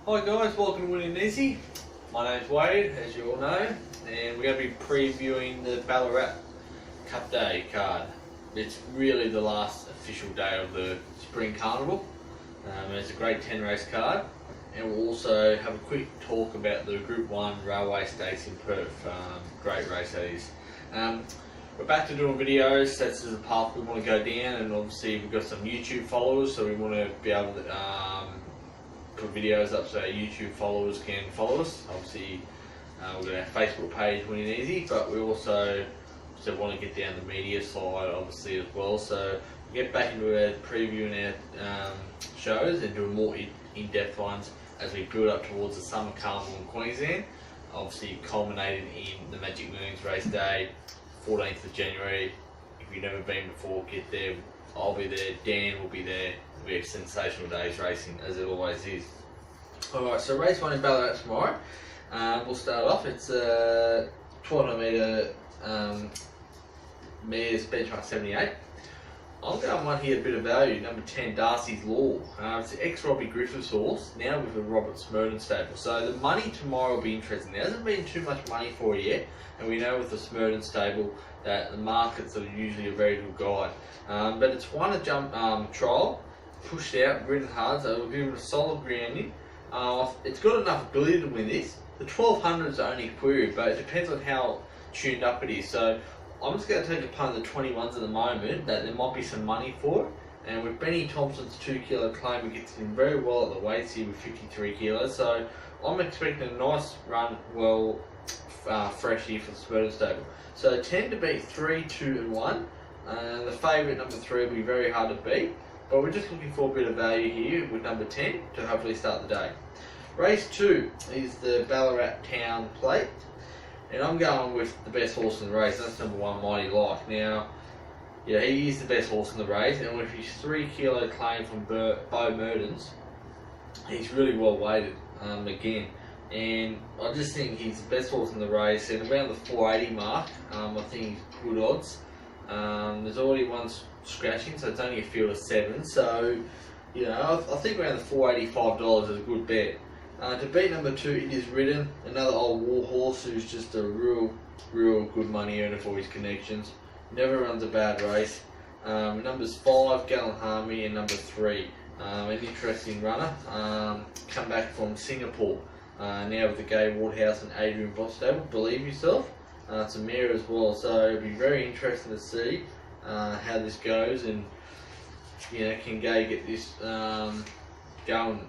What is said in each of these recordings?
Hi guys, welcome to Winning Easy. My name's Wade, as you all know, and we're going to be previewing the Ballarat Cup Day card. It's really the last official day of the Spring Carnival. It's a grade 10 race card, and we'll also have a quick talk about the Group 1 Railway Stakes in Perth. Great race that is. We're back to doing videos. That's the path we want to go down, and obviously we've got some YouTube followers, so we want to be able to put videos up so our YouTube followers can follow us. Obviously, we've got our Facebook page, Winning Easy, but we also want to get down the media side, obviously, as well. So we'll get back into our previewing our shows and doing more in-depth ones as we build up towards the Summer Carnival in Queensland. Obviously, culminating in the Magic Millions race day, 14th of January. If you've never been before, get there. I'll be there, Dan will be there. It'll be a sensational day's racing, as it always is. Alright, so race 1 in Ballarat tomorrow. We'll start off. It's a 1200 metres benchmark 78. I'm going one here, a bit of value, number 10, Darcy's Law. It's the ex-Robbie Griffiths horse, now with the Robert Smurden stable. So the money tomorrow will be interesting. There hasn't been too much money for it yet, and we know with the Smurden stable that the markets are usually a very good guide. But it's won a jump trial, pushed out, ridden hard, so we'll give it a solid grounding. It's got enough ability to win this. The 1200 is only query, but it depends on how tuned up it is. So I'm just going to take a punt at the 21s at the moment, that there might be some money for it. And with Benny Thompson's 2 kilo claim, it gets in very well at the weights here with 53 kilos. So I'm expecting a nice run, well, fresh here for the Smurden stable. So 10 to beat 3, 2 and 1. The favourite number 3 will be very hard to beat. But we're just looking for a bit of value here with number 10 to hopefully start the day. Race 2 is the Ballarat Town Plate. And I'm going with the best horse in the race. That's number 1, Mighty Like. Now, yeah, he is the best horse in the race, and with his 3 kilo claim from Bo Merdens, he's really well weighted again. And I just think he's the best horse in the race, and around the 480 mark, I think he's good odds. There's already one scratching, so it's only a field of 7. So, you know, I think around the $485 is a good bet. To beat number 2, it is ridden, another old war horse who's just a real good money earner for his connections. Never runs a bad race. Numbers 5, Gallant Harmony, and number 3, an interesting runner. Come back from Singapore, now with the Gay Wardhouse and Adrian Boss stable. Believe Yourself. It's a mare as well, so it'll be very interesting to see how this goes, and you know, can Gay get this going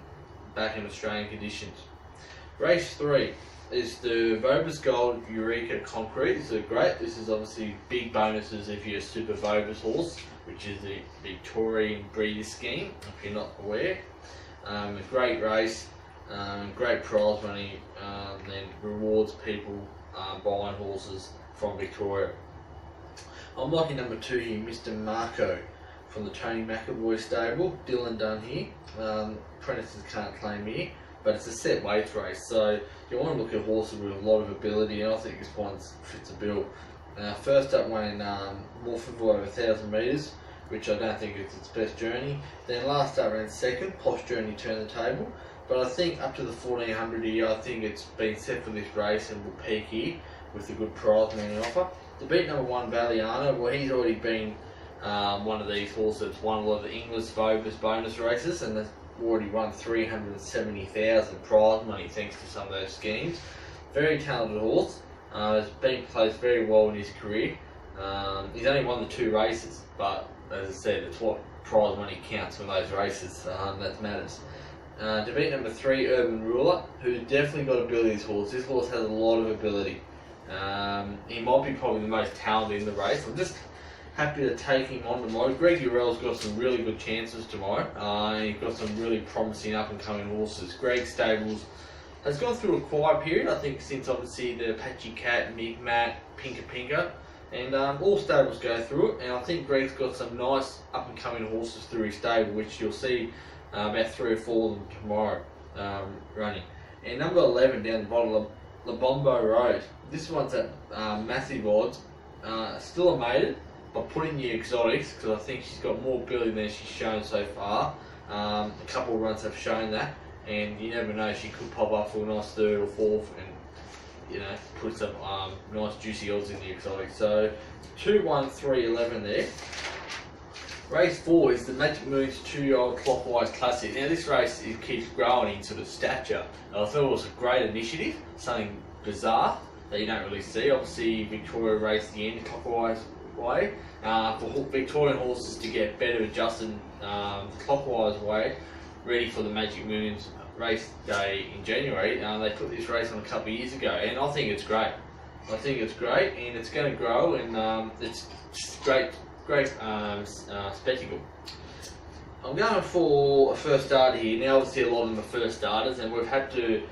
back in Australian conditions. Race 3 is the Vobis Gold Eureka Concrete. So great. This is obviously big bonuses if you're a Super Vobis horse, which is the Victorian breeder scheme, if you're not aware. A great race, great prize money, and rewards people buying horses from Victoria. I'm liking number 2 here, Mr. Marco, from the Tony McAvoy stable. Dylan Dunn here. Apprentices can't claim here, but it's a set weight race, so you want to look at horses with a lot of ability, and I think this one fits the bill. First up won in Morphinville over 1,000 metres, which I don't think is its best journey. Then last up ran second, Posh Journey turned the table, but I think up to the 1400 here, I think it's been set for this race and will peak here with a good prize money offer. To beat number 1, Valiana, well, he's already been one of these horses that's won a lot of the English Vobis bonus races, and has already won 370,000 prize money thanks to some of those schemes. Very talented horse. Has been placed very well in his career. He's only won the 2 races, but as I said, it's what prize money counts from those races. That matters. To beat number 3, Urban Ruler, who's definitely got ability. This horse has a lot of ability. He might be probably the most talented in the race. I'm just happy to take him on tomorrow. Greg Urell's got some really good chances tomorrow. He's got some really promising up and coming horses. Greg Stables has gone through a quiet period, I think, since obviously the Apache Cat, Migmat, Pinka, and all stables go through it. And I think Greg's got some nice up and coming horses through his stable, which you'll see about 3 or 4 of them tomorrow running. And number 11 down the bottom of Labombo Road. This one's at massive odds. Still a maiden, but put in the exotics because I think she's got more ability than she's shown so far. A couple of runs have shown that, and you never know, she could pop up for a nice third or fourth, and put some nice juicy odds in the exotic. So 2, 1, 3, 11 there. Race 4 is the Magic Moon's 2-year-old Clockwise Classic. Now this race keeps growing in sort of stature. I thought it was a great initiative, something bizarre that you don't really see. Obviously Victoria raced the anti-clockwise way. For Victorian horses to get better adjusted clockwise way, ready for the Magic Moon's race day in January. They put this race on a couple of years ago, and I think it's great. I think it's great, and it's going to grow, and it's just great spectacle. I'm going for a first starter here. Now obviously a lot of them are first starters, and we've had to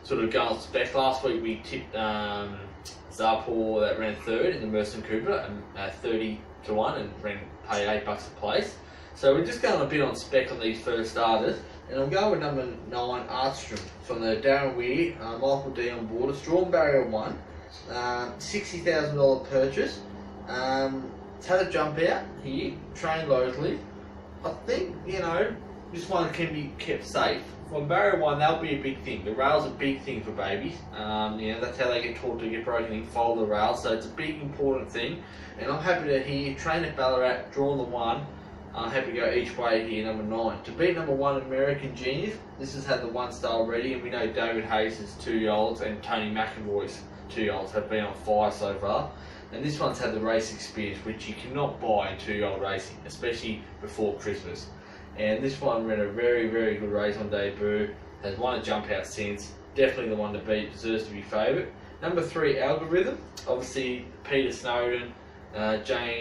sort of go on spec. Last week we tipped Zarpor that ran third in the Merson Cooper at 30 to 1 and paid $8 a place. So we're just going a bit on spec on these first starters, and I'm going with number 9 Artstrom from the Darren Weir, Michael D on board. It's drawn barrier 1, $60,000 purchase. It's had a jump out here, trained locally. I think, this one can be kept safe. From barrier 1, that'll be a big thing. The rail's a big thing for babies. That's how they get taught to get broken in, follow the rail. So it's a big, important thing. And I'm happy to hear, train at Ballarat, draw the 1. I'm happy to go each way here, number 9. To beat number 1, American Genius, this has had the 1 star already, and we know David Hayes' 2-year-olds and Tony McAvoy's 2-year-olds have been on fire so far. And this one's had the race experience, which you cannot buy in 2-year-old racing, especially before Christmas. And this one ran a very, very good race on debut, has won a jump out since, definitely the one to beat, deserves to be favourite. Number 3, Algorithm, obviously Peter Snowden, James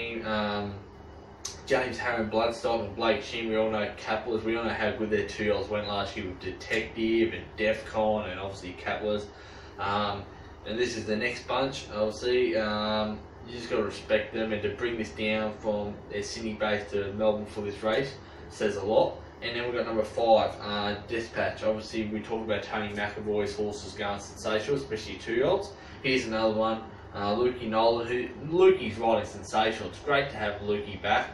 Harron Bloodstock and Blake Shin, we all know Caplers, we all know how good their 2-year-olds went last year with Detective and Defcon and obviously Caplers. And this is the next bunch, obviously. You just got to respect them, and to bring this down from their Sydney base to Melbourne for this race says a lot. And then we've got number 5, Dispatch. Obviously, we talked about Tony McAvoy's horses going sensational, especially 2-year-olds. Here's another one, Lukey Nolan. Lukey's riding sensational. It's great to have Lukey back.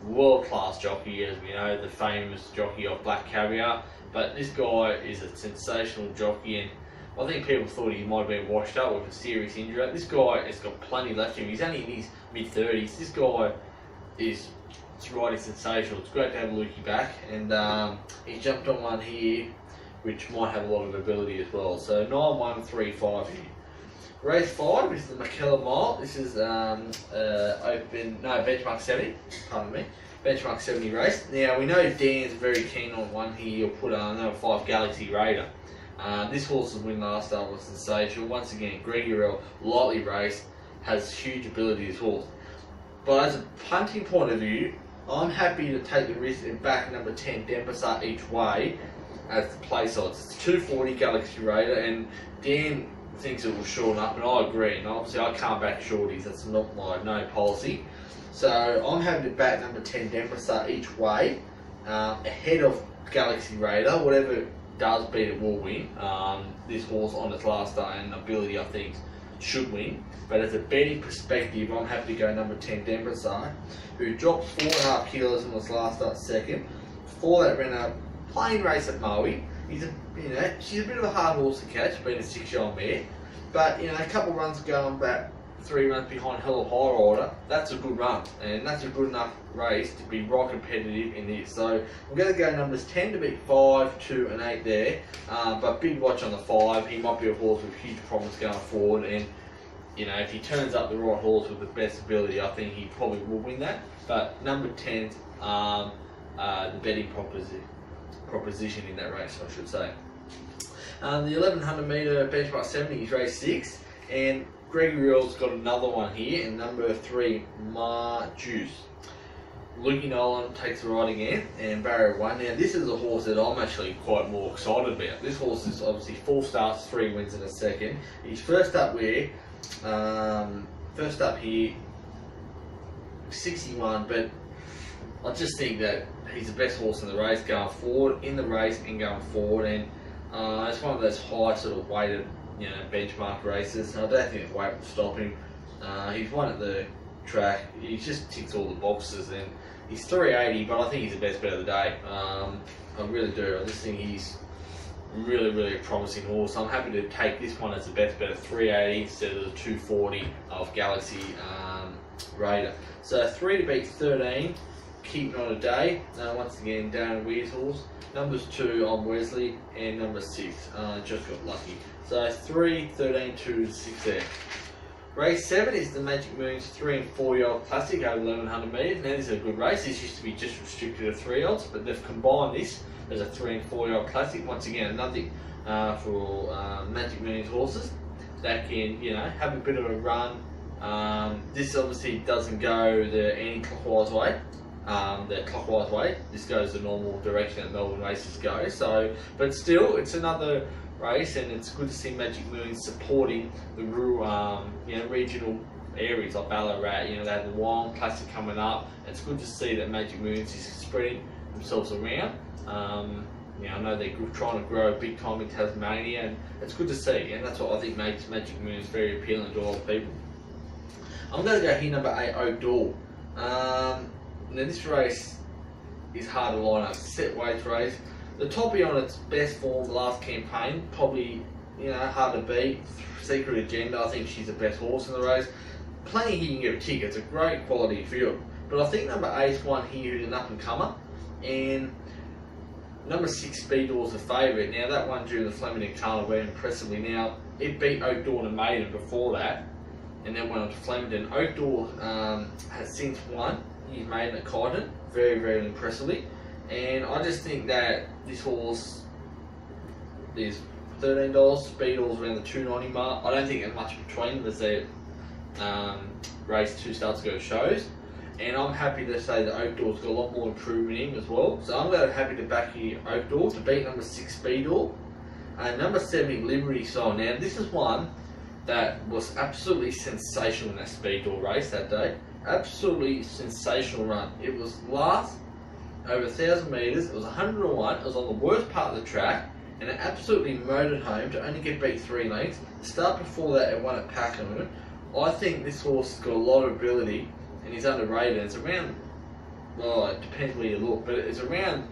World-class jockey, as we know, the famous jockey of Black Caviar. But this guy is a sensational jockey, and I think people thought he might have been washed up with a serious injury. This guy has got plenty left in him. He's only in his mid-30s. This guy is riding sensational. It's great to have Lukey back, and he jumped on one here, which might have a lot of ability as well. So 9, 1, 3, 5 here. Race 5 is the McKellar Mile. This is Benchmark 70. Pardon me. Benchmark 70 race. Now we know Dan's very keen on one here. He'll put number 5 Galaxy Raider. This horse's win last start was sensational. Once again, Gregory Rell, lightly raced, has huge ability, this horse. But as a punting point of view, I'm happy to take the risk and back number 10 Denpasar each way as the place odds. It's 240 Galaxy Raider, and Dan thinks it will shorten up, and I agree. And obviously I can't back shorties, that's not my no policy. So I'm happy to back number 10 Denpasar each way, ahead of Galaxy Raider. Whatever does beat it will win. This horse on its last day and ability, I think, should win. But as a betting perspective, I'm happy to go number 10 Denpasar, who dropped 4.5 kilos in his last start second. Before that, ran a plain race at Maui. She's a bit of a hard horse to catch, being a 6-year-old mare. But a couple of runs going back, 3 runs behind Hell of High Order, that's a good run, and that's a good enough race to be right competitive in this. So I'm going to go numbers 10 to beat 5, 2 and 8 there, but big watch on the 5. He might be a horse with huge promise going forward, and if he turns up the right horse with the best ability, I think he probably will win that. But number 10's the betting proposition in that race, I should say. The 1100 metre Benchmark 70 is race 6, and Gregory Earl's got another one here, and number 3, Ma Juice. Lukey Nolan takes the ride again, and barrier 1. Now this is a horse that I'm actually quite more excited about. This horse is obviously 4 starts, 3 wins in a second. He's first up here, 61, but I just think that he's the best horse in the race going forward, in the race and going forward, and it's one of those high sort of weighted benchmark races. I don't think the weight will stop him. He's won at the track. He just ticks all the boxes, and he's 380, but I think he's the best bet of the day. I really do. I just think he's really promising horse. I'm happy to take this one as the best bet at 380 instead of the 240 of Galaxy Raider. So 3 to beat 13, keeping on a day. Once again, Darren Weir's horse. Numbers 2 on Wesley, and number 6 just got lucky. So 3, 13, 2, 6 there. Race 7 is the Magic Moon's 3 and 4 year old classic over 1100 metres. Now this is a good race. This used to be just restricted to 3-year-olds, but they've combined this as a 3 and 4 year old classic. Once again, nothing for Magic Moon's horses that can, you know, have a bit of a run. This obviously doesn't go the anti-clockwise way. The clockwise way. This goes the normal direction that Melbourne races go. So, but still, it's another race, and it's good to see Magic Moon supporting the rural, you know, regional areas like Ballarat. You know, they have the Wong Classic coming up. It's good to see that Magic Moons is spreading themselves around. You know, I know they're trying to grow big time in Tasmania, and it's good to see. And that's what I think makes Magic Moons very appealing to a lot of people. I'm going to go here, number 8, Oak Door. Now this race is hard to line up. It's a set weight race. The Toppy on its best form the last campaign, probably, you know, hard to beat. Secret Agenda, I think she's the best horse in the race. Plenty here you can get a ticket. It's a great quality field. But I think number 8 is one here who's an up and comer, and number 6 Speedor is the favourite. Now that one during the Flemington Carnival went impressively. Now it beat Oak Door and Maiden before that, and then went on to Flemington. Oak Door has since won. He's Maiden at Kyneton very impressively. And I just think that this horse is $13. Speedor's around the $2.90 mark. I don't think there's much between them as they race 2 starts ago shows. And I'm happy to say that Oak Door's got a lot more improvement in as well. So I'm happy to back here Oak Door to beat number 6 Speedor. Number 7 Liberty Soul. Now this is one that was absolutely sensational in that Speedor race that day. Absolutely sensational run. It was last over 1,000 metres. It was 101. It was on the worst part of the track, and it absolutely motored home to only get beat 3 lengths. The start before that, it won at Pakenham. I think this horse has got a lot of ability, and he's underrated. It's around, well, it depends where you look, but it's around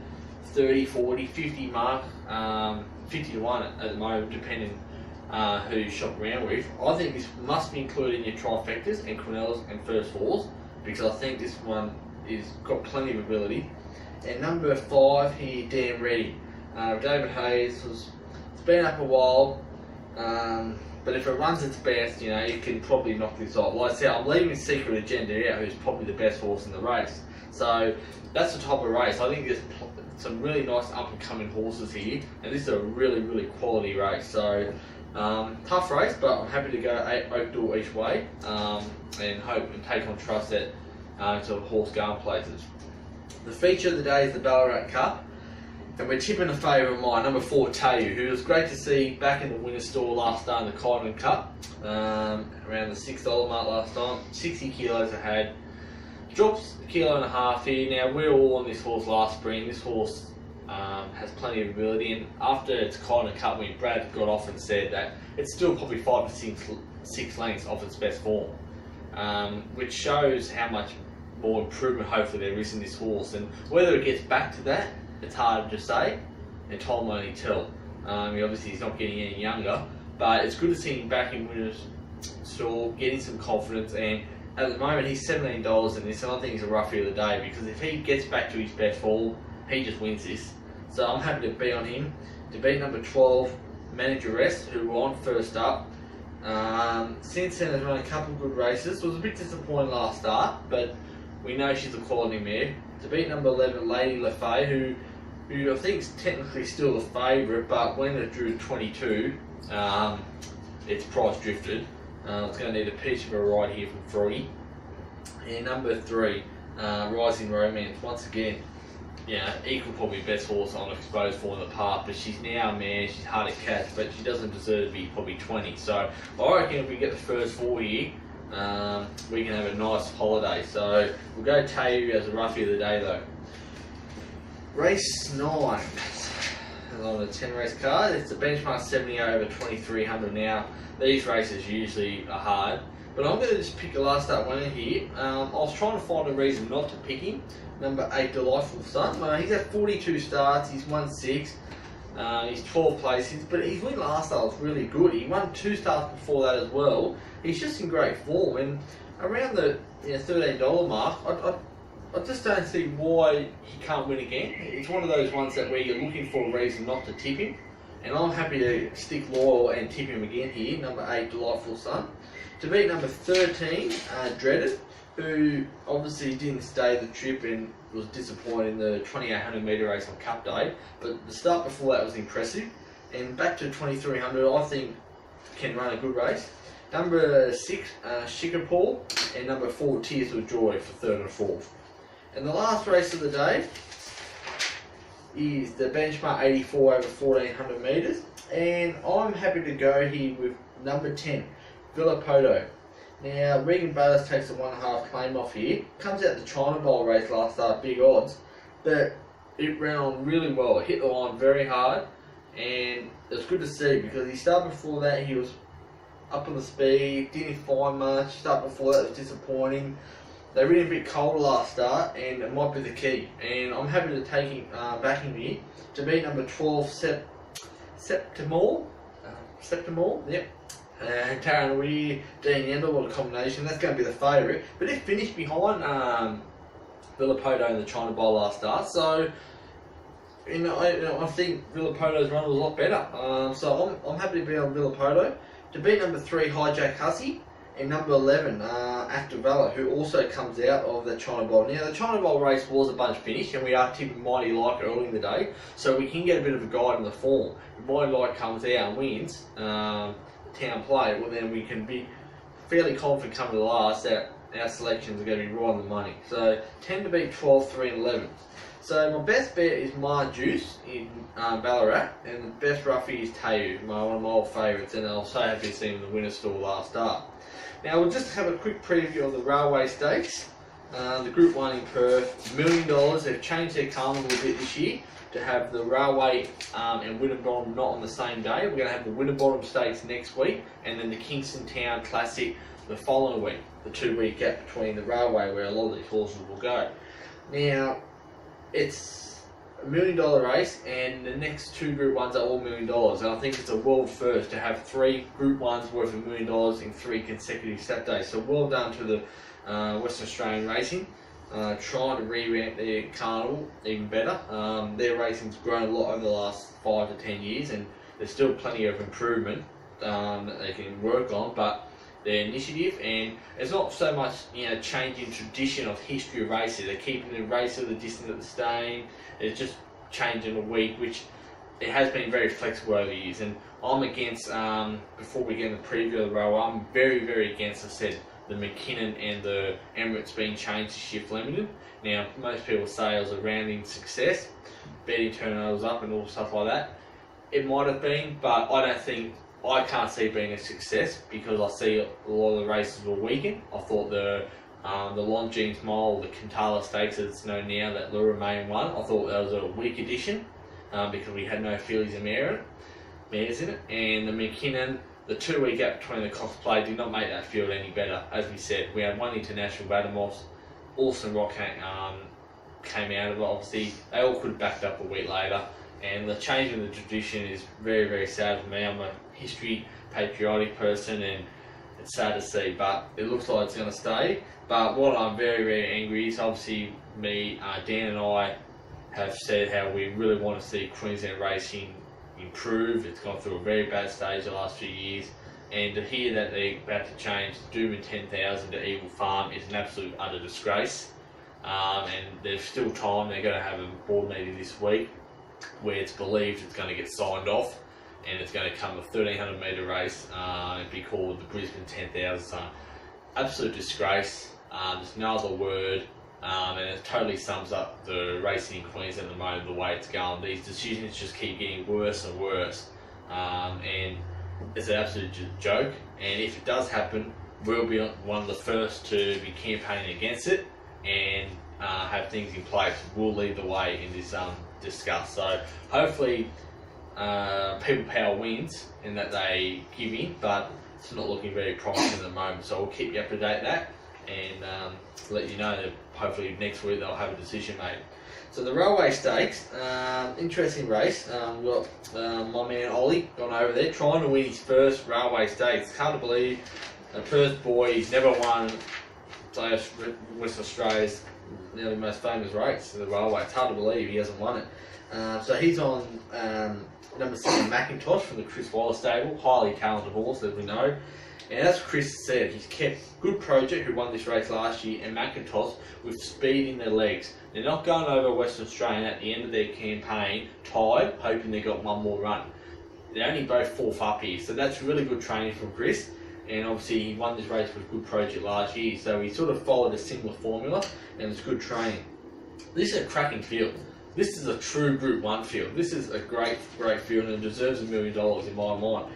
30, 40, 50 mark, 50 to 1 at the moment, depending who you shop around with. I think this must be included in your trifectas and Cornellas and First Fours, because I think this one is got plenty of ability. And number 5 here, Damn Ready. David Hayes it's been up a while, but if it runs its best, you know, it can probably knock this off. Like I said, I'm leaving Secret Agenda out, who's probably the best horse in the race. So that's the type of race. I think there's some really nice up and coming horses here, and this is a really quality race. So tough race, but I'm happy to go 8 Oak Door each way, and hope and take on trust that to the horse going places. The feature of the day is the Ballarat Cup, and we're tipping a favourite of mine, number 4 Tayu, who was great to see back in the winner's store last time in the Kyneton Cup, around the $6 mark last time. 60 kilos ahead, drops a kilo and a half here. Now we're all on this horse last spring. This horse has plenty of ability, and after its Kyneton Cup win, Brad got off and said that it's still probably 5 to 6 lengths off its best form, which shows how much more improvement hopefully there is in this horse. And whether it gets back to that, it's hard to say, and time will only tell. Obviously he's not getting any younger, but it's good to see him back in winner's store, getting some confidence. And at the moment he's $17 in this, and I think he's a roughie of the day, because if he gets back to his best form, he just wins this. So I'm happy to be on him to beat number 12 Manageress, who were on first up. Since then has run a couple of good races. It was a bit disappointing last start, but we know she's a quality mare. To beat number 11 Lady Lafay, who I think is technically still the favourite, but when it drew 22, its price drifted. It's going to need a piece of a ride here from Froggy. And number 3, Rising Romance. Once again, yeah, equal probably best horse on exposed for in the park, but she's now a mare. She's hard to catch, but she doesn't deserve to be probably 20. So I reckon if we get the first 4 here, we can have a nice holiday. So we'll go Tayu as a roughie of the day though. Race 9 on the 10 race card. It's a benchmark 70 over 2300. Now these races usually are hard, but I'm going to just pick a last start winner here. I was trying to find a reason not to pick him. Number 8 Delightful Sun. He's had 42 starts. He's won 6. He's 12 places, but his win last start was really good. He won 2 starts before that as well. He's just in great form, and around the $13 mark, I just don't see why he can't win again. It's one of those ones that where you're looking for a reason not to tip him, and I'm happy to stick loyal and tip him again here. Number 8, Delightful Sun. To beat number 13, Dreaded, who obviously didn't stay the trip and was disappointed in the 2800 metre race on Cup Day, but the start before that was impressive. And back to 2300, I think can run a good race. Number 6, Shikapur, and number 4, Tears of Joy for 3rd and 4th. And the last race of the day is the benchmark 84 over 1400 metres, and I'm happy to go here with number 10, Villapoto. Now, Regan Bayless takes the 1.5 claim off here. Comes out the China Bowl race last start, big odds, but it ran on really well. It hit the line very hard, and it was good to see because he started before that, he was up on the speed, didn't find much. Start before that was disappointing. They ran a bit colder last start, and it might be the key. And I'm happy to take him back in here to beat number 12, Septimore. Yep. And Taran Weir, Dean Yendall, what a combination. That's going to be the favourite. But they finished behind Villapoto in the China Bowl last start. So, I think Villapoto's run was a lot better. So I'm happy to be on Villapoto. To beat number 3, Hijack Hussey, and number 11, Active Valor, who also comes out of the China Bowl. Now, the China Bowl race was a bunch finish, and we are tipping Mighty Light early in the day, so we can get a bit of a guide in the form. If Mighty Light comes out and wins town play, well then we can be fairly confident coming to the last that our selections are going to be right on the money. So 10 to beat 12, 3 and 11. So my best bet is Ma Juice in Ballarat, and the best roughie is Teu, one of my old favourites, and I was so happy to see him in the winner's stall last start. Now we'll just have a quick preview of the Railway Stakes. The Group 1 in Perth, $1 million. They've changed their carnival a bit this year to have the Railway and Winterbottom not on the same day. We're going to have the Winterbottom Stakes next week, and then the Kingston Town Classic the following week, the 2-week gap between the Railway where a lot of these horses will go. Now, it's $1 million race, and the next 2 Group 1s are all $1 million, and I think it's a world first to have 3 Group 1s worth of $1 million in 3 consecutive Saturdays. So well done to the Western Australian Racing, trying to revamp their carnival even better. Their racing's grown a lot over the last 5 to 10 years, and there's still plenty of improvement that they can work on, but their initiative, and it's not so much changing tradition of history of races. They're keeping the race of the distance at the staying. It's just changing a week, which it has been very flexible over the years. And I'm against, before we get in the preview of the row, I'm very, very against, I said, the McKinnon and the Emirates being changed to shift limited. Now, most people say it was a rounding success, betting turnovers up and all stuff like that. It might have been, but I can't see it being a success because I see a lot of the races were weakened. I thought the Longines Mile, the Kintala Stakes as it's known now, that Lura Main won, I thought that was a weak addition because we had no fillies and mares in it. And the McKinnon, the 2-week gap between the Cox Play did not make that field any better. As we said, we had 1 international Badamoss, Alston Rock came out of it. Obviously, they all could have backed up a week later. And the change in the tradition is very, very sad for me. I'm a history patriotic person, and it's sad to see, but it looks like it's going to stay. But what I'm very, very angry is obviously me, Dan and I have said how we really want to see Queensland racing improve. It's gone through a very bad stage the last few years, and to hear that they're about to change Doom and 10,000 to Eagle Farm is an absolute utter disgrace. And there's still time. They're going to have a board meeting this week where it's believed it's going to get signed off, and it's going to come a 1300 metre race and be called the Brisbane 10,000. So, absolute disgrace. There's no other word, and it totally sums up the racing in Queensland at the moment, the way it's going. These decisions just keep getting worse and worse, and it's an absolute joke. And if it does happen, we'll be one of the first to be campaigning against it and have things in place. We'll lead the way in this discuss. So hopefully people power wins and that they give in, but it's not looking very promising at the moment. So we'll keep you up to date that and let you know that hopefully next week they'll have a decision made. So the Railway Stakes, interesting race. We've got my man Ollie gone over there trying to win his first Railway Stakes. It's hard to believe. A Perth boy, he's never won West Australia's nearly most famous race, the Railway. It's hard to believe he hasn't won it. So he's on number 7 Macintosh from the Chris Waller stable, highly talented horse as we know. And as Chris said, he's kept Good Project, who won this race last year, and Macintosh with speed in their legs. They're not going over Western Australian at the end of their campaign tied, hoping they got one more run. They're only both fourth up here, so that's really good training from Chris. And obviously he won this race with Good Project last year, so he sort of followed a similar formula, and it's good training. This is a cracking field. This is a true Group 1 field. This is a great field, and it deserves $1 million in my mind.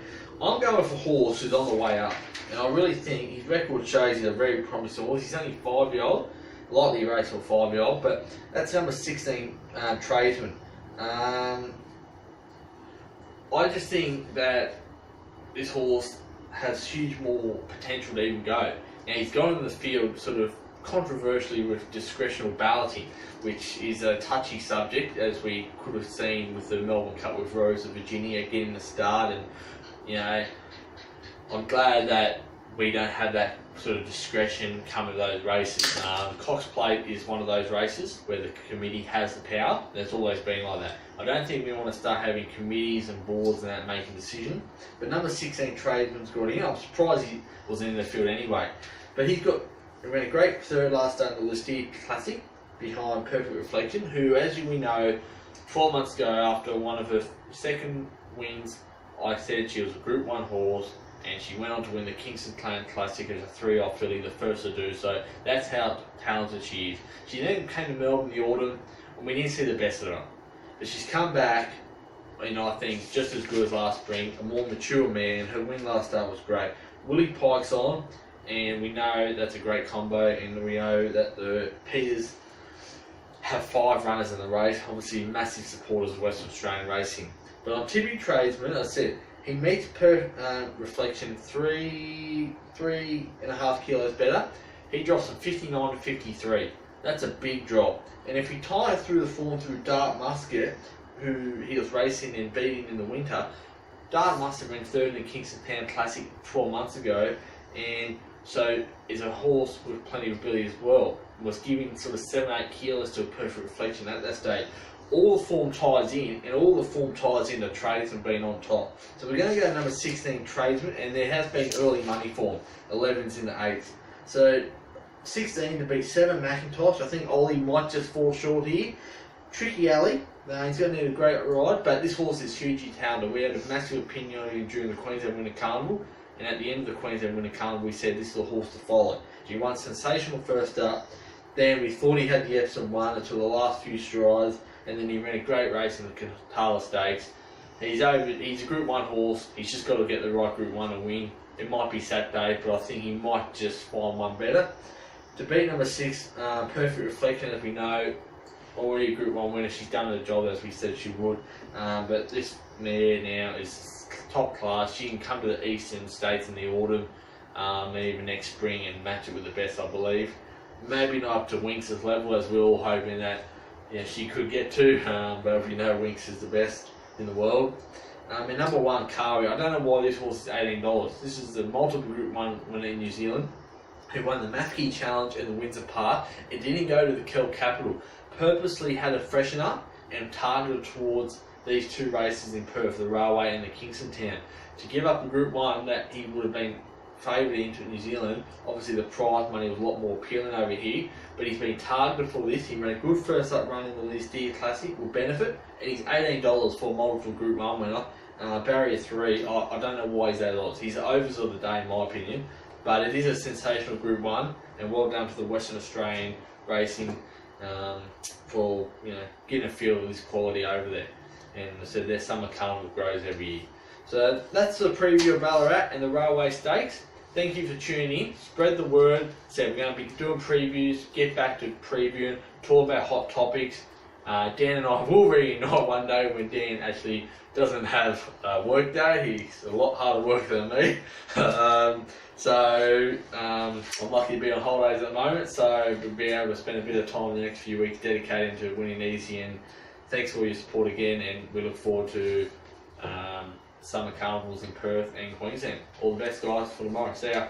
I'm going for a horse who's on the way up, and I really think his record shows he's a very promising horse. He's only 5-year-old, likely race for a 5-year-old, but that's number 16, Tradesman. I just think that this horse has huge more potential to even go. Now he's gone in the field sort of controversially with discretional balloting, which is a touchy subject, as we could have seen with the Melbourne Cup with Rose of Virginia getting the start. And you know, I'm glad that we don't have that sort of discretion come to those races. The Cox Plate is one of those races where the committee has the power. There's always been like that. I don't think we want to start having committees and boards and that making decisions. But number 16 Tradesman's got in. I'm surprised he wasn't in the field anyway. But he ran a great third last start in the Listia Classic behind Perfect Reflection, who, as we know, 12 months ago after one of her second wins, I said she was a Group 1 horse, and she went on to win the Kingston Classic as a 3-off filly, the first to do so. That's how talented she is. She then came to Melbourne in the autumn, and we didn't see the best of her. But she's come back, I think, just as good as last spring, a more mature man. Her win last start was great. Willie Pike's on, and we know that's a great combo, and we know that the Peters have 5 runners in the race, obviously massive supporters of Western Australian racing. But on Tippy Tradesman, I said, he meets Reflection 3.5 kilos better. He drops from 59 to 53. That's a big drop. And if we tie it through the form through Dart Musket, who he was racing and beating in the winter, Dart Musket ran third in the Kingston Town Classic 12 months ago, and so is a horse with plenty of ability as well. Was giving sort of 7-8 kilos to a Perfect Reflection at that stage. All the form ties in, and all the form ties into Tradesman being on top. So we're going to go to number 16 Tradesman, and there has been early money form, 11's in the 8th. So 16 to beat 7 Macintosh. I think Ollie might just fall short here. Tricky Alley, he's going to need a great ride, but this horse is hugely talented. We had a massive opinion on him during the Queensland Winter Carnival, and at the end of the Queensland Winter Carnival we said this is the horse to follow. He won sensational first up, then we thought he had the Epsom 1 until the last few strides, and then he ran a great race in the Katala Stakes. He's a Group 1 horse. He's just got to get the right Group 1 to win. It might be Saturday, but I think he might just find one better. To beat number 6, Perfect Reflection, as we know, already a Group 1 winner. She's done her job as we said she would. But this mare now is top class. She can come to the Eastern States in the autumn, maybe next spring, and match it with the best, I believe. Maybe not up to Winks' level, as we're all hoping that she could get to, but we know Winks is the best in the world. And number 1, Kari. I don't know why this horse is $18. This is the multiple Group 1 winner in New Zealand, who won the Mackey Challenge and the Windsor Park. It didn't go to the Kell Capital. Purposely had a freshen up and targeted towards these 2 races in Perth, the Railway and the Kingston Town. To give up a Group 1 that he would have been favoured into New Zealand, obviously the prize money was a lot more appealing over here, but he's been targeted for this. He ran a good first up run in the Listia Classic, will benefit, and he's $18 for a multiple Group 1 winner. Barrier 3, I don't know why he's $8. He's the overs of the day in my opinion, but it is a sensational Group 1, and well done to the Western Australian racing for getting a feel of this quality over there. And I said their summer carnival grows every year. So that's the preview of Ballarat and the Railway Stakes. Thank you for tuning in. Spread the word. So we're going to be doing previews, get back to previewing, talk about hot topics. Dan and I will reunite one day when Dan actually doesn't have a work day. He's a lot harder work than me. I'm lucky to be on holidays at the moment, so we'll be able to spend a bit of time in the next few weeks dedicating to winning easy. And thanks for your support again, and we look forward to summer carnivals in Perth and Queensland. All the best, guys, for tomorrow. See ya.